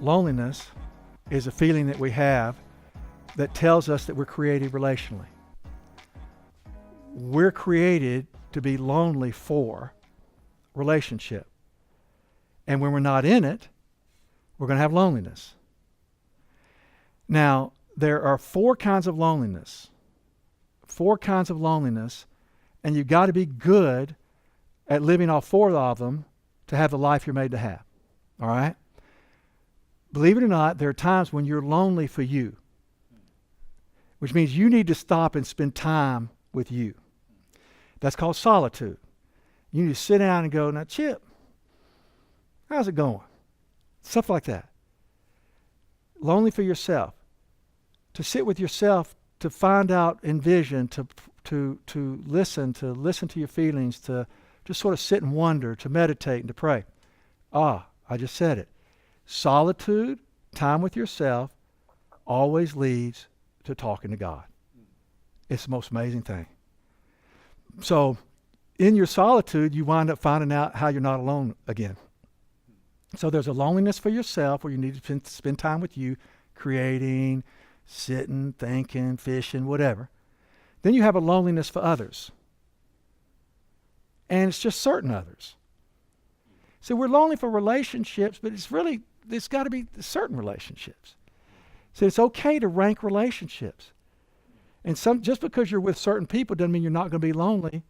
Loneliness is a feeling that we have that tells us that we're created relationally. We're created to be lonely for relationship. And when we're not in it, we're going to have loneliness. Now, there are 4 kinds of loneliness. 4 kinds of loneliness, and you've got to be good at living all 4 of them to have the life you're made to have. All right? Believe it or not, there are times when you're lonely for you, which means you need to stop and spend time with you. That's called solitude. You need to sit down and go, now, Chip, how's it going? Stuff like that. Lonely for yourself. To sit with yourself, to find out, envision, to listen to your feelings, to just sort of sit and wonder, to meditate and to pray. I just said it. Solitude, time with yourself, always leads to talking to God. It's the most amazing thing. So, in your solitude, you wind up finding out how you're not alone again. So there's a loneliness for yourself where you need to spend time with you, creating, sitting, thinking, fishing, whatever. Then you have a loneliness for others. And it's just certain others. So we're lonely for relationships, but it's got to be certain relationships. So it's okay to rank relationships. And just because you're with certain people doesn't mean you're not going to be lonely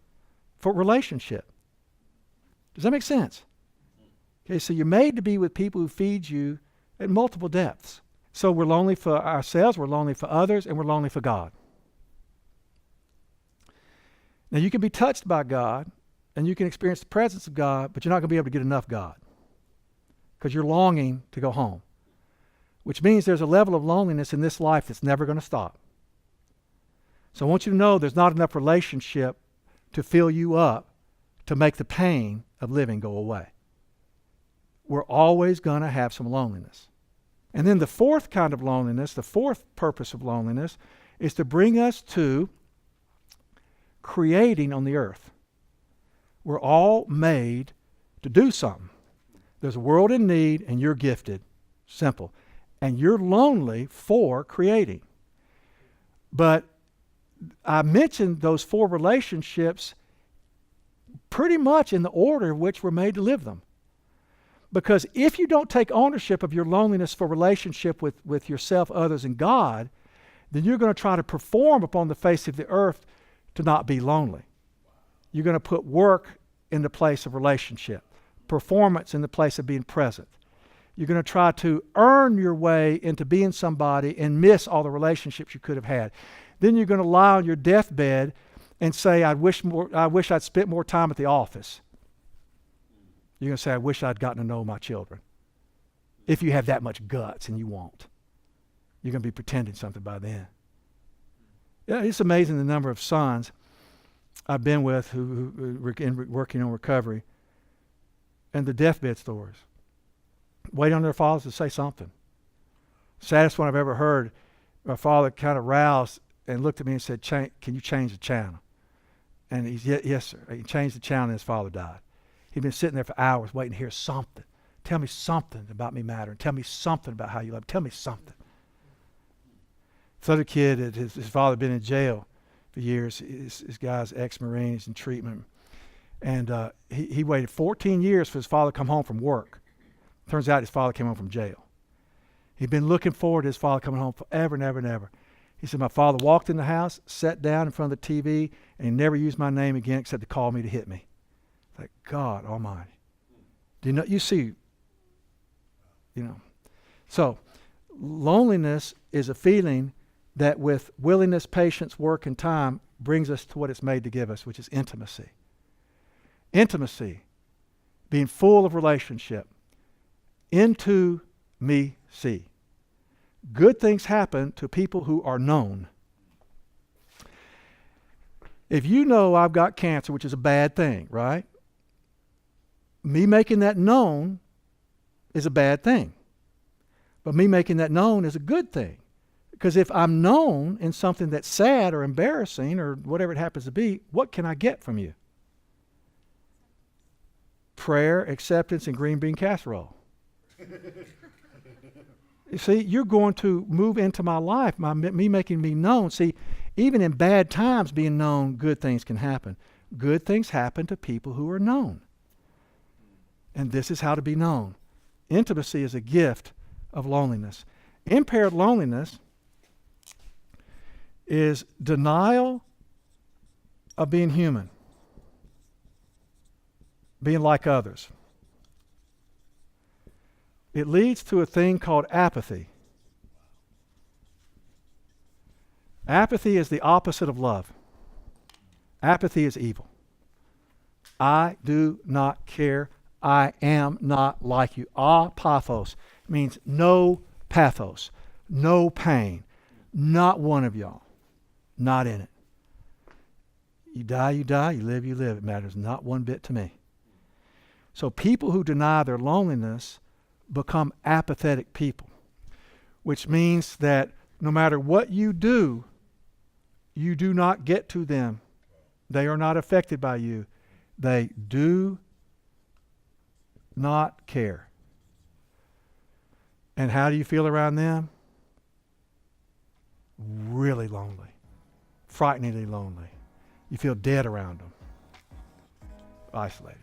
for relationship. Does that make sense? Okay, so you're made to be with people who feed you at multiple depths. So we're lonely for ourselves, we're lonely for others, and we're lonely for God. Now you can be touched by God, and you can experience the presence of God, but you're not going to be able to get enough God because you're longing to go home, which means there's a level of loneliness in this life that's never going to stop. So I want you to know there's not enough relationship to fill you up to make the pain of living go away. We're always going to have some loneliness. And then the 4th kind of loneliness, the 4th purpose of loneliness, is to bring us to creating on the earth. We're all made to do something. There's a world in need and you're gifted. Simple. And you're lonely for creating. But I mentioned those 4 relationships pretty much in the order in which we're made to live them. Because if you don't take ownership of your loneliness for relationship with yourself, others, and God, then you're going to try to perform upon the face of the earth to not be lonely. You're going to put work in the place of relationship, performance in the place of being present. You're going to try to earn your way into being somebody and miss all the relationships you could have had. Then you're going to lie on your deathbed and say, I wish I'd spent more time at the office. You're going to say, I wish I'd gotten to know my children. If you have that much guts, and you won't. You're going to be pretending something by then. Yeah, it's amazing the number of sons I've been with who working on recovery and the deathbed stories. Waiting on their fathers to say something. Saddest one I've ever heard, my father kind of roused and looked at me and said, can you change the channel? And he's, yes, sir. He changed the channel and his father died. He'd been sitting there for hours waiting to hear something. Tell me something about me mattering. Tell me something about how you love me. Tell me something. This other kid, his father had been in jail for years. This guy's ex-Marine. He's in treatment. And he waited 14 years for his father to come home from work. Turns out his father came home from jail. He'd been looking forward to his father coming home forever and ever and ever. He said, my father walked in the house, sat down in front of the TV, and he never used my name again except to call me to hit me. Like, God Almighty. Do you know, you see, So, loneliness is a feeling that with willingness, patience, work, and time brings us to what it's made to give us, which is intimacy. Intimacy, being full of relationship. Into me see. Good things happen to people who are known. If you know I've got cancer, which is a bad thing, right? Me making that known is a bad thing. But me making that known is a good thing. Because if I'm known in something that's sad or embarrassing or whatever it happens to be, what can I get from you? Prayer, acceptance, and green bean casserole. You see, you're going to move into my life, me making me known. See, even in bad times being known, good things can happen. Good things happen to people who are known. And this is how to be known. Intimacy is a gift of loneliness. Impaired loneliness is denial of being human, being like others. It leads to a thing called apathy. Apathy is the opposite of love. Apathy is evil. I do not care. I am not like you. Apathos means no pathos, no pain. Not one of y'all. Not in it. You die, you die. You live, you live. It matters not one bit to me. So people who deny their loneliness become apathetic people, which means that no matter what you do not get to them. They are not affected by you. They do not care. And how do you feel around them? Really lonely. Frighteningly lonely. You feel dead around them. Isolated.